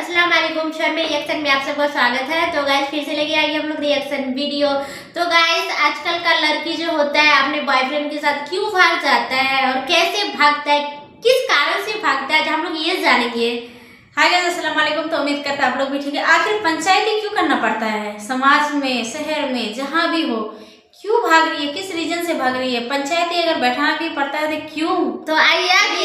अस्सलाम वालेकुम। शर्मे रिएक्शन में आप सबका स्वागत है। तो गाइस फिर से लेके आई हम लोग रिएक्शन वीडियो। तो गाइस आजकल का लड़की जो होता है अपने बॉयफ्रेंड के साथ क्यों भाग जाता है और कैसे भागता है, किस कारण से भागता है, हम लोग ये जानेंगे। हाय गाइस, अस्सलाम वालेकुम। तो उम्मीद करता है आप लोग भी ठीक है। आखिर पंचायती क्यों करना पड़ता है? समाज में, शहर में, जहाँ भी हो, क्यों भाग रही है, किस रीजन से भाग रही है? पंचायती अगर बैठाना भी पड़ता है तो क्यों? तो आइए आज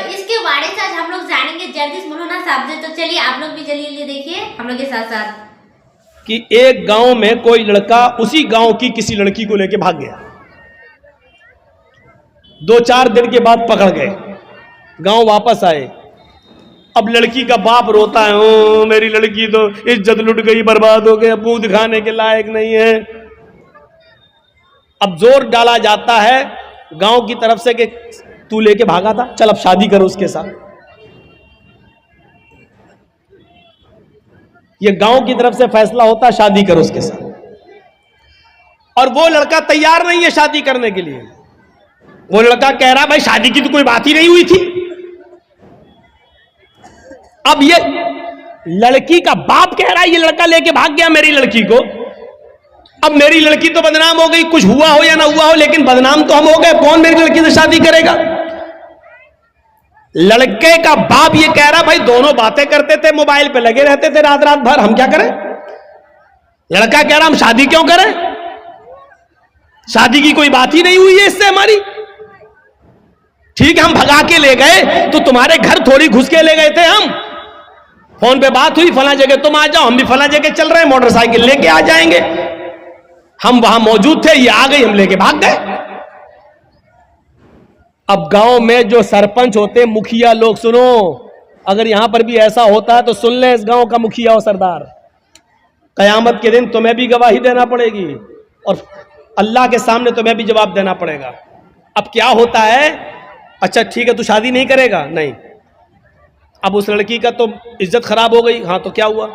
इसके बारे से आज हम लोग जानेंगे जल्दी से बोलो ना साहब जी। तो चलिए आप लोग भी जल्दी देखिए हम लोग के साथ साथ। कि एक गांव में कोई लड़का उसी गांव की किसी लड़की को लेके भाग गया। 2-4 दिन के बाद पकड़ गए, गांव वापस आए। अब लड़की का बाप रोता है, ओ मेरी लड़की तो इज्जत लुट गई, बर्बाद हो गई, मुंह दिखाने के लायक नहीं है। अब जोर डाला जाता है गांव की तरफ से कि तू लेके भागा था, चल अब शादी करो उसके साथ। ये गांव की तरफ से फैसला होता है शादी करो उसके साथ। और वो लड़का तैयार नहीं है शादी करने के लिए। वो लड़का कह रहा भाई शादी की तो कोई बात ही नहीं हुई थी। अब ये लड़की का बाप कह रहा है ये लड़का लेके भाग गया मेरी लड़की को। अब मेरी लड़की तो बदनाम हो गई, कुछ हुआ हो या ना हुआ हो, लेकिन बदनाम तो हम हो गए। कौन मेरी लड़की से शादी करेगा? लड़के का बाप ये कह रहा भाई दोनों बातें करते थे, मोबाइल पे लगे रहते थे रात रात भर, हम क्या करें? लड़का कह रहा हम शादी क्यों करें, शादी की कोई बात ही नहीं हुई है इससे हमारी। ठीक है हम भगा के ले गए तो तुम्हारे घर थोड़ी घुस के ले गए थे हम। फोन पे बात हुई, फला जगह तुम आ जाओ, हम भी फला जगह चल रहे हैं, मोटरसाइकिल लेके आ जाएंगे। हम वहां मौजूद थे, ये आ गई, हम लेके भाग गए। अब गांव में जो सरपंच होते, मुखिया लोग, सुनो, अगर यहां पर भी ऐसा होता है तो सुन ले, इस गांव का मुखिया और सरदार, कयामत के दिन तुम्हें भी गवाही देना पड़ेगी और अल्लाह के सामने तुम्हें भी जवाब देना पड़ेगा। अब क्या होता है, अच्छा ठीक है तू शादी नहीं करेगा, नहीं, अब उस लड़की का तो इज्जत खराब हो गई, हाँ तो क्या हुआ,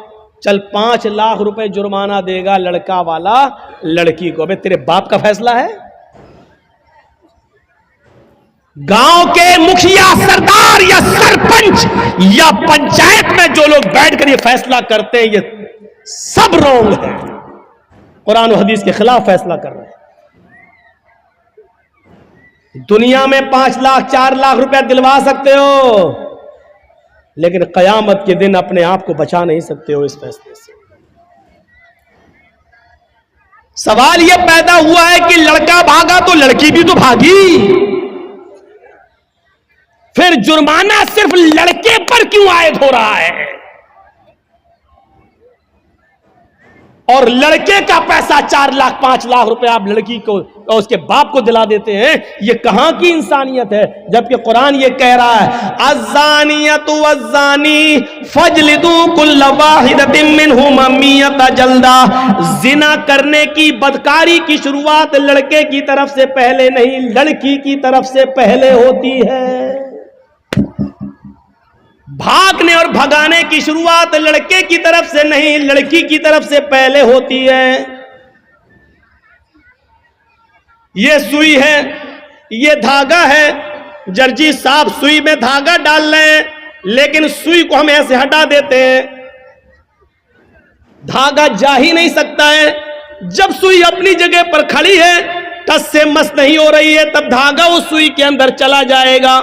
चल 5 लाख रुपए जुर्माना देगा लड़का वाला लड़की को। अबे तेरे बाप का फैसला है? गांव के मुखिया, सरदार या सरपंच या पंचायत में जो लोग बैठकर ये फैसला करते हैं, ये सब रोंग है, कुरान और हदीस के खिलाफ फैसला कर रहे हैं। दुनिया में 5 लाख 4 लाख रुपया दिलवा सकते हो, लेकिन कयामत के दिन अपने आप को बचा नहीं सकते हो इस फैसले से। सवाल यह पैदा हुआ है कि लड़का भागा तो लड़की भी तो भागी, फिर जुर्माना सिर्फ लड़के पर क्यों आयद हो रहा है और लड़के का पैसा 4 लाख 5 लाख रुपए आप लड़की को और उसके बाप को दिला देते हैं? ये कहां की इंसानियत है? जबकि कुरान ये कह रहा है अज़्ज़ानियतु वज़्ज़ानी फ़ज्लिदू कुल्ल वाहिदतिन मिनहुमा मियता जल्दा। जिना करने की, बदकारी की शुरुआत लड़के की तरफ से पहले नहीं, लड़की की तरफ से पहले होती है। भागने और भगाने की शुरुआत लड़के की तरफ से नहीं, लड़की की तरफ से पहले होती है। ये सुई है, ये धागा है, जर्जी साहब सुई में धागा डाल रहे हैं, लेकिन सुई को हम ऐसे हटा देते हैं, धागा जा ही नहीं सकता है। जब सुई अपनी जगह पर खड़ी है, टस से मस नहीं हो रही है, तब धागा उस सुई के अंदर चला जाएगा।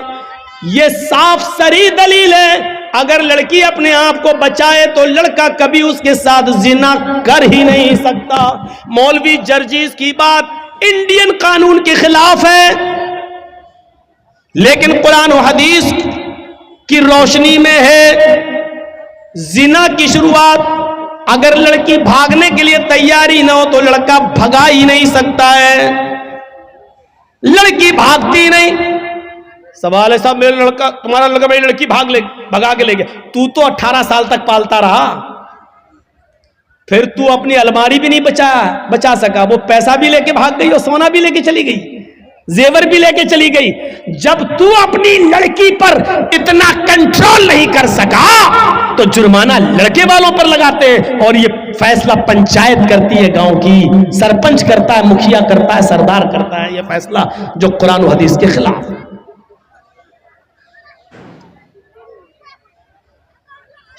ये साफ सरी दलील है, अगर लड़की अपने आप को बचाए तो लड़का कभी उसके साथ जिना कर ही नहीं सकता। मौलवी जर्जीज की बात इंडियन कानून के खिलाफ है, लेकिन कुरान और हदीस की रोशनी में है। जिना की शुरुआत अगर लड़की भागने के लिए तैयारी ना हो तो लड़का भगा ही नहीं सकता है, लड़की भागती नहीं। सवाल है साहब, मेरा लड़का, तुम्हारा लड़का मेरी लड़की भगा के ले गया, तू तो 18 साल तक पालता रहा, फिर तू अपनी अलमारी भी नहीं बचा सका, वो पैसा भी लेके भाग गई और सोना भी लेके चली गई, जेवर भी लेके चली गई। जब तू अपनी लड़की पर इतना कंट्रोल नहीं कर सका तो जुर्माना लड़के वालों पर लगाते हैं, और ये फैसला पंचायत करती है, गांव की सरपंच करता है, मुखिया करता है, सरदार करता है, यह फैसला जो कुरान और हदीस के खिलाफ है।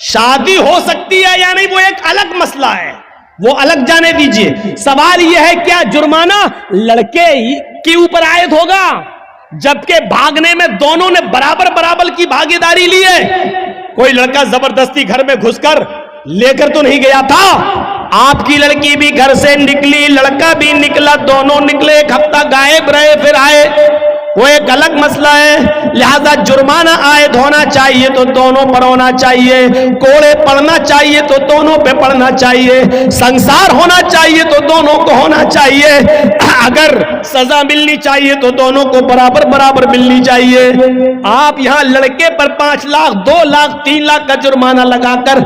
शादी हो सकती है या नहीं वो एक अलग मसला है, वो अलग जाने दीजिए। सवाल यह है क्या जुर्माना लड़के के ऊपर आयद होगा, जबकि भागने में दोनों ने बराबर बराबर की भागीदारी ली है। कोई लड़का जबरदस्ती घर में घुसकर लेकर तो नहीं गया था, आपकी लड़की भी घर से निकली, लड़का भी निकला, दोनों निकले, एक हफ्ता गायब रहे फिर आए, वो एक अलग मसला है। लिहाजा जुर्माना आयद होना चाहिए तो दोनों पर होना चाहिए, कोड़े पड़ना चाहिए तो दोनों पे पड़ना चाहिए, संसार होना चाहिए तो दोनों को होना चाहिए, अगर सजा मिलनी चाहिए तो दोनों को बराबर बराबर मिलनी चाहिए। आप यहां लड़के पर 5 लाख 2 लाख 3 लाख का जुर्माना लगाकर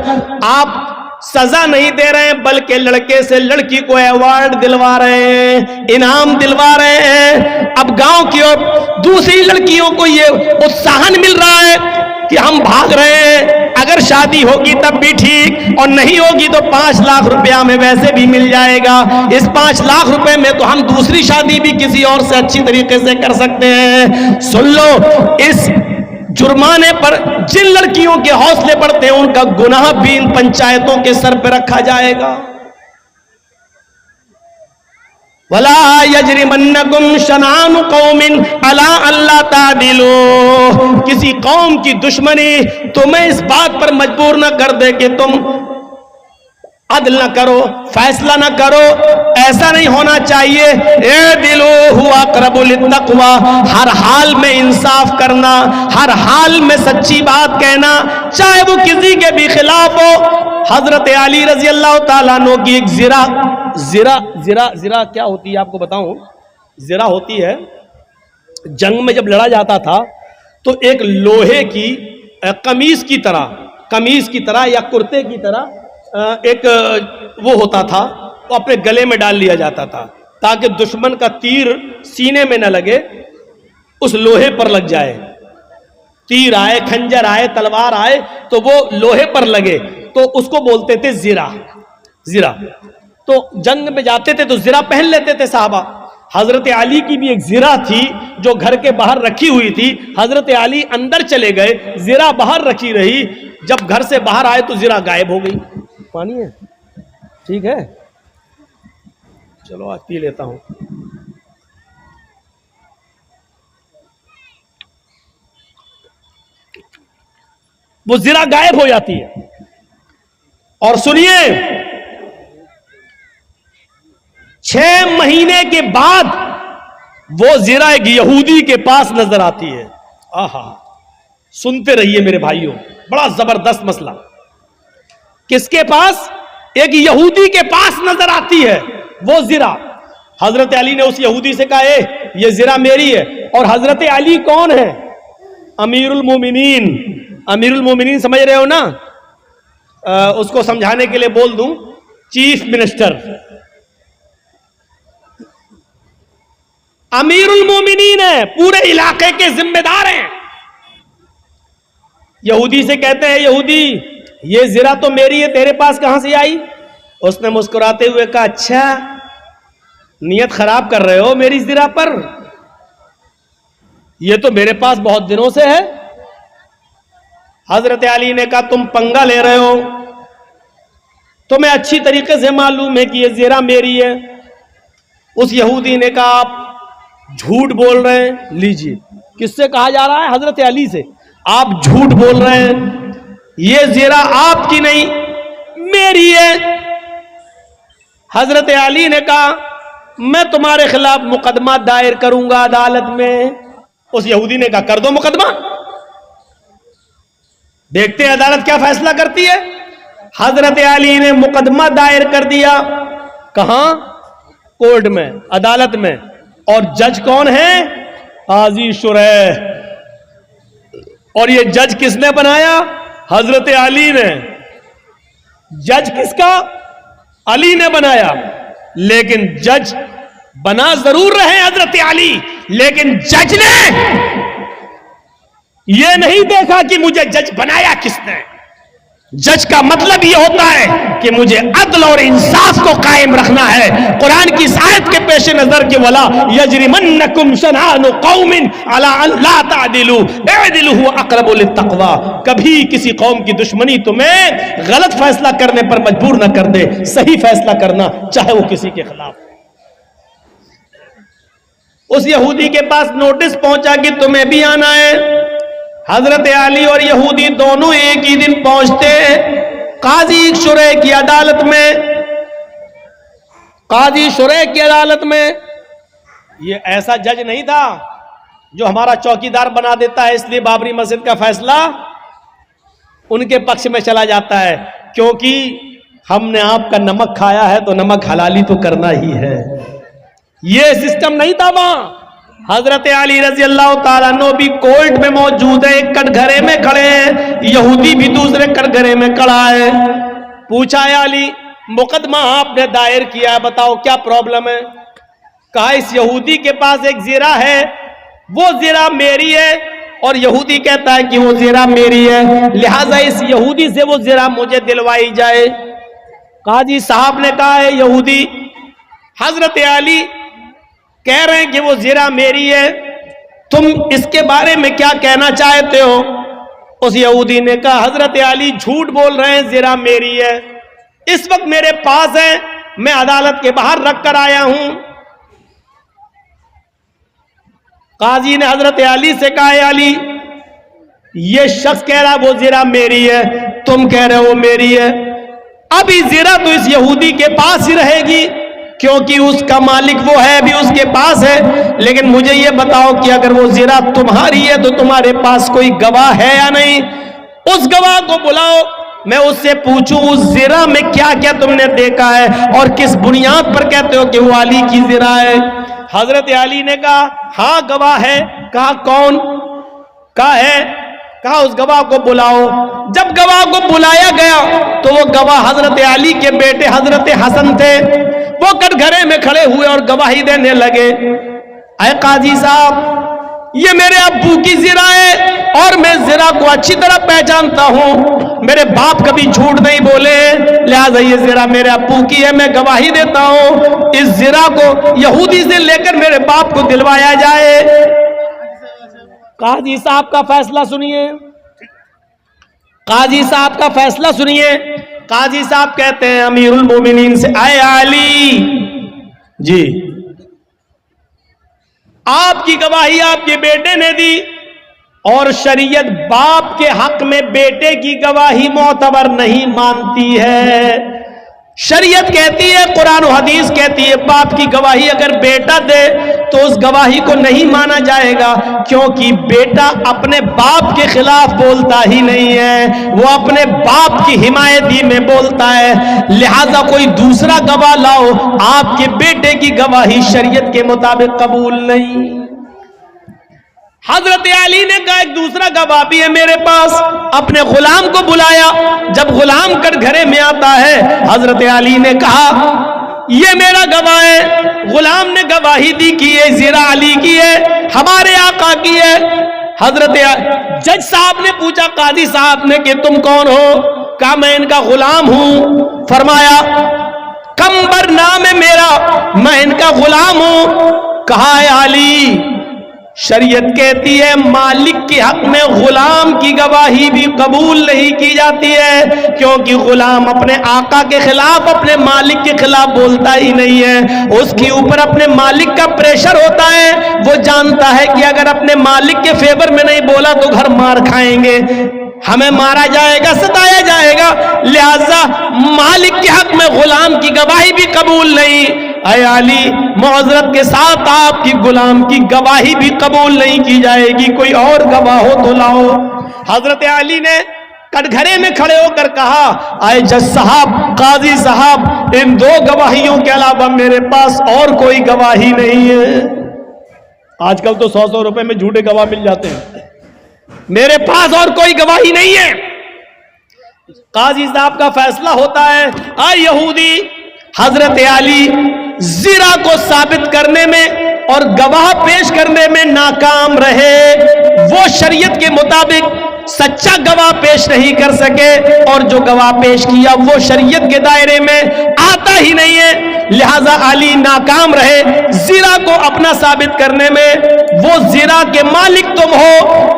आप सजा नहीं दे रहे हैं, बल्कि लड़के से लड़की को अवार्ड दिलवा रहे हैं, इनाम दिलवा रहे हैं। अब गांव की और दूसरी लड़कियों को ये उत्साहन मिल रहा है कि हम भाग रहे हैं, अगर शादी होगी तब भी ठीक, और नहीं होगी तो 5 लाख रुपया में वैसे भी मिल जाएगा। इस 5 लाख रुपए में तो हम दूसरी शादी भी किसी और से अच्छी तरीके से कर सकते हैं। सुन लो, इस जुर्माने पर जिन लड़कियों के हौसले बढ़ते हैं उनका गुनाह भी इन पंचायतों के सर पर रखा जाएगा। वला यजरिमन्नकुम शनानु कौमिन अला अल्ला तादिलू, किसी कौम की दुश्मनी तुम्हें इस बात पर मजबूर न कर दे कि तुम अदल न करो, फैसला न करो, ऐसा नहीं होना चाहिए। ए दिलो हुआ करबुल तकवा, हर हाल में इंसाफ करना, हर हाल में सच्ची बात कहना, चाहे वो किसी के भी खिलाफ हो। हजरत अली रजी अल्लाह ताला अन्हु की एक जिरा क्या होती है आपको बताऊं, जिरा होती है, जंग में जब लड़ा जाता था तो एक लोहे की कमीज की तरह या कुर्ते की तरह एक वो होता था, वो अपने गले में डाल लिया जाता था ताकि दुश्मन का तीर सीने में न लगे, उस लोहे पर लग जाए। तीर आए, खंजर आए, तलवार आए तो वो लोहे पर लगे, तो उसको बोलते थे जिरा। तो जंग में जाते थे तो जिरा पहन लेते थे साहबा। हजरत अली की भी एक जिरा थी जो घर के बाहर रखी हुई थी। हजरत अली अंदर चले गए, जिरा बाहर रखी रही, जब घर से बाहर आए तो जिरा गायब हो गई। पानी है, ठीक है, चलो आज पी लेता हूं। वो जिरा गायब हो जाती है। और सुनिए, 6 महीने के बाद वो जिरा एक यहूदी के पास नजर आती है। आहा, सुनते रहिए मेरे भाइयों, बड़ा जबरदस्त मसला। किसके पास? एक यहूदी के पास नजर आती है वो जिरा। हजरत अली ने उस यहूदी से कहा, ये जिरा मेरी है। और हजरत अली कौन है? अमीरुल मोमिनीन। अमीरुल मोमिनीन समझ रहे हो ना? उसको समझाने के लिए बोल दूं, चीफ मिनिस्टर। अमीरुल मोमिनीन है, पूरे इलाके के जिम्मेदार हैं। यहूदी से कहते हैं, यहूदी ये जिरा तो मेरी है, तेरे पास कहां से आई? उसने मुस्कुराते हुए कहा, अच्छा नियत खराब कर रहे हो मेरी जिरा पर, ये तो मेरे पास बहुत दिनों से है। हजरत अली ने कहा, तुम पंगा ले रहे हो, तुम्हें अच्छी तरीके से मालूम है कि ये जिरा मेरी है। उस यहूदी ने कहा, आप झूठ बोल रहे हैं। लीजिए, किससे कहा जा रहा है? हजरत अली से। आप झूठ बोल रहे हैं, ये जिरा आपकी नहीं मेरी है। हजरत अली ने कहा, मैं तुम्हारे खिलाफ मुकदमा दायर करूंगा अदालत में। उस यहूदी ने कहा, कर दो मुकदमा, देखते हैं अदालत क्या फैसला करती है। हजरत अली ने मुकदमा दायर कर दिया। कहां? कोर्ट में, अदालत में। और जज कौन है? काजी शुरैह। और ये जज किसने बनाया? हजरत अली ने। जज किसका? अली ने बनाया। लेकिन जज बना जरूर रहे हजरत अली, लेकिन जज ने यह नहीं देखा कि मुझे जज बनाया किसने। जज का मतलब ये होता है कि मुझे अदल और इंसाफ को कायम रखना है। कुरान की इस आयत के पेश नजर के वला यजरिमन्नकुम शनानु कौमिन अला अल्ला तादिलु इदिलु हुवा अक़रबु लित्तक़वा। कभी किसी कौम की दुश्मनी तुम्हें गलत फैसला करने पर मजबूर न कर दे, सही फैसला करना, चाहे वो किसी के खिलाफ। उस यहूदी के पास नोटिस पहुंचा कि तुम्हें भी आना है। हजरत अली और यहूदी दोनों एक ही दिन पहुंचते हैं काजी शुरैह की अदालत में। काजी शुरैह की अदालत में ये ऐसा जज नहीं था जो हमारा चौकीदार बना देता है, इसलिए बाबरी मस्जिद का फैसला उनके पक्ष में चला जाता है, क्योंकि हमने आपका नमक खाया है तो नमक हलाली तो करना ही है। ये सिस्टम नहीं था वहां। हजरत अली रजी अल्लाह तआला अन्हु भी कोर्ट में मौजूद है, एक कटघरे में खड़े हैं, यहूदी भी दूसरे कटघरे में खड़ा है। पूछा है अली, मुकदमा आपने दायर किया, बताओ क्या प्रॉब्लम है? कहा इस यहूदी के पास एक ज़िरा है, वो ज़िरा मेरी है, और यहूदी कहता है कि वो ज़िरा मेरी है, लिहाजा इस यहूदी से वो ज़िरा मुझे दिलवाई जाए। काजी साहब ने कहा है यहूदी, हजरत अली कह रहे हैं कि वो ज़िरा मेरी है, तुम इसके बारे में क्या कहना चाहते हो? उस यहूदी ने कहा हजरत अली झूठ बोल रहे हैं, ज़िरा मेरी है, इस वक्त मेरे पास है, मैं अदालत के बाहर रख कर आया हूं। काजी ने हजरत अली से कहा अली ये शख्स कह रहा वो ज़िरा मेरी है, तुम कह रहे हो वो मेरी है, अभी ज़िरा तो इस यहूदी के पास ही रहेगी क्योंकि उसका मालिक वो है, भी उसके पास है। लेकिन मुझे ये बताओ कि अगर वो ज़िरा तुम्हारी है तो तुम्हारे पास कोई गवाह है या नहीं? उस गवाह को बुलाओ, मैं उससे पूछूं उस ज़िरा में क्या क्या तुमने देखा है और किस बुनियाद पर कहते हो कि वो अली की ज़िरा है। हजरत अली ने कहा हाँ गवाह है। कहा कौन? कहा है। कहा उस गवाह को बुलाओ। जब गवाह को बुलाया गया तो वो गवाह हजरत अली के बेटे हजरत हसन थे। वो कटघरे में खड़े हुए और गवाही देने लगे, अय काजी साहब ये मेरे अब्बू की ज़िरा है और मैं ज़िरा को अच्छी तरह पहचानता हूं, मेरे बाप कभी झूठ नहीं बोले, लिहाजा ये ज़िरा मेरे अब्बू की है, मैं गवाही देता हूं इस ज़िरा को यहूदी से लेकर मेरे बाप को दिलवाया जाए। काजी साहब का फैसला सुनिए, काजी साहब का फैसला सुनिए। काजी साहब कहते हैं अमीरुल मोमिनीन से, आए अली जी आपकी गवाही आपके बेटे ने दी और शरीयत बाप के हक में बेटे की गवाही मोतबर नहीं मानती है। शरीयत कहती है, कुरान और हदीस कहती है बाप की गवाही अगर बेटा दे तो उस गवाही को नहीं माना जाएगा, क्योंकि बेटा अपने बाप के खिलाफ बोलता ही नहीं है, वो अपने बाप की हिमायती में बोलता है। लिहाजा कोई दूसरा गवाह लाओ, आपके बेटे की गवाही शरीयत के मुताबिक कबूल नहीं। हजरत अली ने कहा एक दूसरा गवाह भी है मेरे पास, अपने गुलाम को बुलाया। जब गुलाम कटघरे में आता है हजरत अली ने कहा ये मेरा गवाह है। गुलाम ने गवाही दी कि ये ज़िरा अली की है, हमारे आका की है। हजरत जज साहब ने पूछा काजी साहब ने कि तुम कौन हो? कहा मैं इनका गुलाम हूं। फरमाया कंबर नाम है मेरा, मैं इनका गुलाम हूं। कहा है अली शरीयत कहती है मालिक के हक में गुलाम की गवाही भी कबूल नहीं की जाती है, क्योंकि गुलाम अपने आका के खिलाफ अपने मालिक के खिलाफ बोलता ही नहीं है। उसके ऊपर अपने मालिक का प्रेशर होता है, वो जानता है कि अगर अपने मालिक के फेवर में नहीं बोला तो घर मार खाएंगे, हमें मारा जाएगा, सताया जाएगा। लिहाजा मालिक के हक में गुलाम की गवाही भी कबूल नहीं। अय अली मौजरत के साथ आपकी गुलाम की गवाही भी कबूल नहीं की जाएगी, कोई और गवाह हो तो लाओ। हजरत अली ने कटघरे में खड़े होकर कहा आए जज साहब, काजी साहब, इन दो गवाहियों के अलावा मेरे पास और कोई गवाही नहीं है। आजकल तो 100-100 रुपए में झूठे गवाह मिल जाते हैं, मेरे पास और कोई गवाही नहीं है। काजी साहब का फैसला होता है, आए यहूदी हजरत अली ज़िरा को साबित करने में और गवाह पेश करने में नाकाम रहे। वो शरीयत के मुताबिक सच्चा गवाह पेश नहीं कर सके, और जो गवाह पेश किया वो शरीयत के दायरे में आता ही नहीं है, लिहाजा अली नाकाम रहे जिरा को अपना साबित करने में। वो जिरा के मालिक तुम हो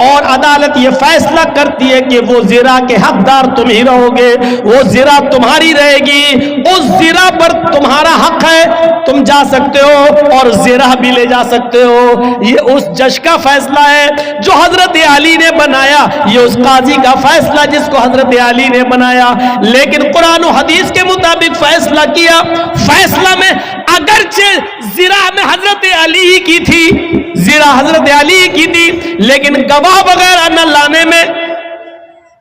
और अदालत ये फैसला करती है कि वो जिरा के हकदार तुम ही रहोगे, वो जिरा तुम्हारी रहेगी, उस जिरा पर तुम्हारा हक है, तुम जा सकते हो और जिरा भी ले जा सकते हो। ये उस जज का फैसला है जो हजरत अली ने बनाया, ये उस काजी का फैसला जिसको हजरत अली ने बनाया। लेकिन कुरान और हदीस के मुताबिक फैसला किया, फैसला में अगरचे जिरा में हजरत अली ही की थी, जिरा हजरत अली ही की थी, लेकिन गवाह वगैरह न लाने में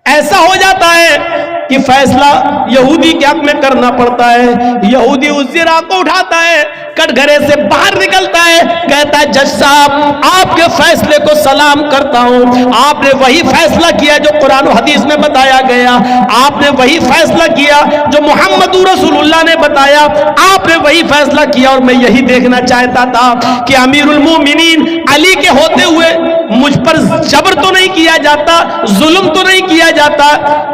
ऐसा हो जाता है कि फैसला यहूदी के हक में करना पड़ता है। यहूदी उस जिरा को उठाता है, कटघरे से बाहर निकलता है, कहता है जज साहब आपके फैसले को सलाम करता हूं, आपने वही फैसला किया जो कुरान और हदीस में बताया गया, आपने वही फैसला किया जो मोहम्मद रसूलुल्लाह ने बताया, आपने वही फैसला किया, और मैं यही देखना चाहता था कि अमीरुल मोमिनीन अली के होते हुए मुझ पर जबर तो नहीं किया जाता, जुल्म तो नहीं किया जाता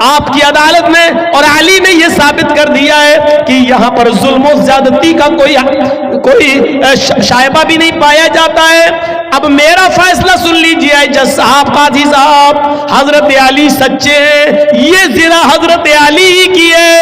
आपकी अदालत में, और अली ने यह साबित कर दिया है कि यहां पर जुल्म और ज्यादती का कोई शायबा भी नहीं पाया जाता है। अब मेरा फैसला सुन लीजिए जज साहब, काजी साहब, हजरत अली सच्चे हैं, ये जिरा हजरत अली ही की है,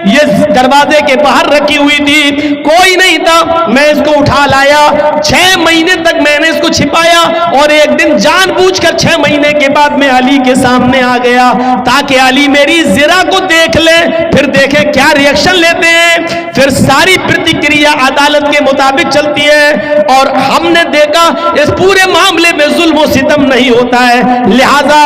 ये दरवाजे के बाहर रखी हुई थी, कोई नहीं था, मैं इसको उठा लाया, 6 महीने तक मैंने इसको छिपाया, और एक दिन जानबूझकर 6 महीने के बाद मैं अली के सामने आ गया ताकि अली मेरी जिरा को देख ले, फिर देखे क्या रिएक्शन लेते हैं, फिर सारी प्रतिक्रिया अदालत के मुताबिक चलती है। और हमने देखा इस पूरे मामले में जुल्म और सितम नहीं होता है, लिहाजा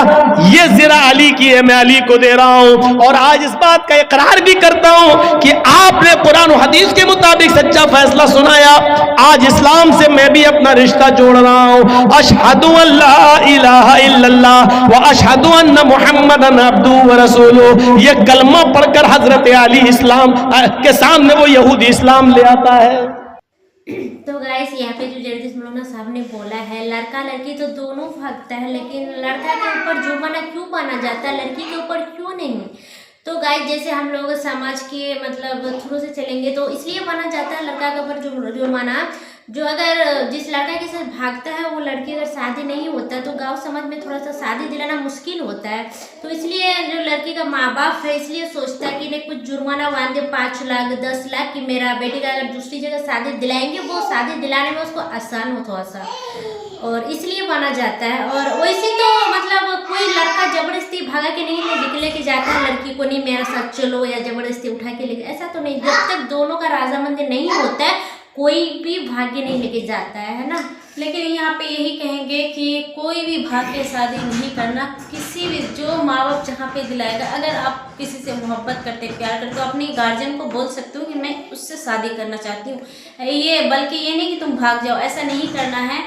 ये जिरा अली की है, मैं अली को दे रहा हूं। और आज इस बात का इकरार भी करता हूं कि आपने कुरान और हदीस के मुताबिक सच्चा फैसला सुनाया। आज इस्लाम से मैं भी अपना रिश्ता जोड़ रहा हूं। अशहदु अल्ला इलाहा इल्लल्लाह व अशहदु अन्ना मुहम्मदन अब्दुहु व रसूलुहु, ये कलमा पढ़कर हजरत अली इस्लाम के सामने वो यहूदी इस्लाम ले आता है। तो गाइस यहाँ पे जो जर्दिस मौलाना साहब ने बोला है, लड़का लड़की तो दोनों भागता है, लेकिन लड़का के ऊपर जुर्माना क्यों माना जाता है, लड़की के ऊपर क्यों नहीं? तो गाइस जैसे हम लोग समाज के मतलब थ्रू से चलेंगे तो इसलिए माना जाता है लड़का के ऊपर जुर्माना, जो अगर जिस लड़का के साथ भागता है वो लड़की अगर शादी नहीं होता तो गांव समाज में थोड़ा सा शादी दिलाना मुश्किल होता है। तो इसलिए जो लड़की का माँ बाप है इसलिए सोचता है कि नहीं कुछ जुर्माना बांधे 5 लाख 10 लाख कि मेरा बेटी का अगर दूसरी जगह शादी दिलाएंगे वो शादी दिलाने में उसको आसान हो थोड़ा सा, और इसलिए माना जाता है। और वैसे तो मतलब कोई लड़का जबरदस्ती भागा के नहीं लेके जाता है लड़की को, नहीं मेरा साथ चलो या जबरदस्ती उठा के लेके, ऐसा तो नहीं। जब तक दोनों का राजामंदी नहीं होता है कोई भी भाग्य नहीं लेके जाता है ना। लेकिन यहाँ पे यही कहेंगे कि कोई भी भाग के शादी नहीं करना, किसी भी जो माँ बाप जहाँ पे दिलाएगा, अगर आप किसी से मोहब्बत करते प्यार करते तो अपने गार्जियन को बोल सकते हो कि मैं उससे शादी करना चाहती हूँ, ये बल्कि ये नहीं कि तुम भाग जाओ, ऐसा नहीं करना है।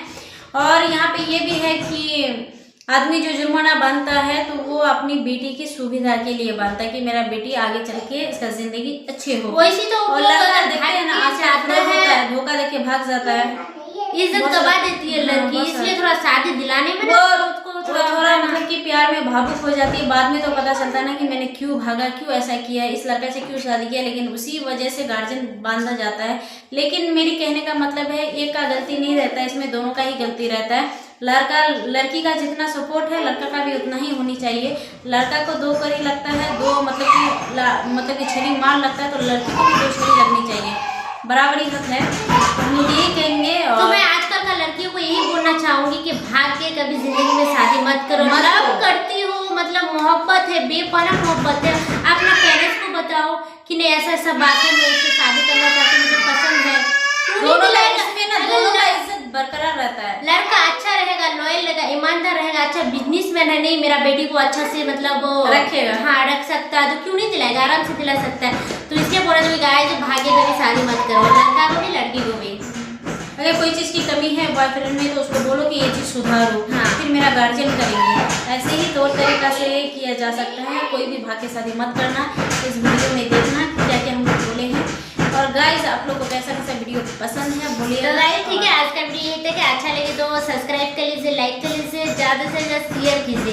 और यहाँ पे ये भी है कि आदमी जो जुर्माना बांधता है तो वो अपनी बेटी की सुविधा के लिए बांधता है कि मेरा बेटी आगे चल के इसका जिंदगी अच्छी हो। वैसे तो और लड़का देखते हैं ना आज होता है, धोखा देके भाग जाता है, इज्जत गवा देती है लड़की, इसलिए थोड़ा शादी दिलाने में थोड़ा मतलब कि प्यार में भावुक हो जाती है। बाद में तो पता चलता है ना कि मैंने क्यों भागा, क्यों ऐसा किया, इस लड़के से क्यों शादी किया, लेकिन उसी वजह से गार्जियन बांधा जाता है। लेकिन मेरी कहने का मतलब है एक का गलती नहीं रहता है, इसमें दोनों का ही गलती रहता है। लड़की का जितना सपोर्ट है लड़का का भी उतना ही होनी चाहिए। लड़का को 2 कड़ी लगता है, 2 मतलब कि छड़ी मार लगता है तो लड़की को भी 2 छड़ी लगनी चाहिए, बराबरी हक है, हम यही कहेंगे। और तो मैं आजकल का लड़कियों को यही बोलना चाहूंगी कि भाग के कभी जिंदगी में शादी मत करो। मतलब करती हो मतलब मोहब्बत है, बेपनाह मोहब्बत है, अपने पेरेंट्स को बताओ कि नहीं ऐसा ऐसा बात है, मैं इससे शादी करना चाहती हूँ, मुझे पसंद है। दोनों का इज्जत बरकरार रहता है। लड़का अच्छा रहेगा, लॉयल रहेगा, ईमानदार रहेगा, अच्छा बिजनेसमैन है, नहीं मेरा बेटी को अच्छा से मतलब रखेगा, हाँ रख सकता है, तो क्यों नहीं दिलाएगा, आराम से दिला सकता है। तो इसलिए बोला तो गाय जो भाग्य कभी शादी मत करो, लड़का को भी लड़की को भी। अगर कोई चीज़ की कमी है बॉयफ्रेंड में तो उसको बोलो कि ये चीज़ सुधारो, हाँ फिर मेरा गार्जियन करेंगे। ऐसे ही तौर तरीका से किया जा सकता है। कोई भी भाग्य शादी मत करना। इस वीडियो में देखना क्या क्या हम लोग बोले हैं। और गाइस आप लोग को कैसा कैसा वीडियो पसंद है बोलिए। तो गाइस ठीक है, आज का वीडियो यही तक, अच्छा लगे तो सब्सक्राइब कर लीजिए, लाइक कर लीजिए, ज़्यादा से ज़्यादा शेयर कीजिए।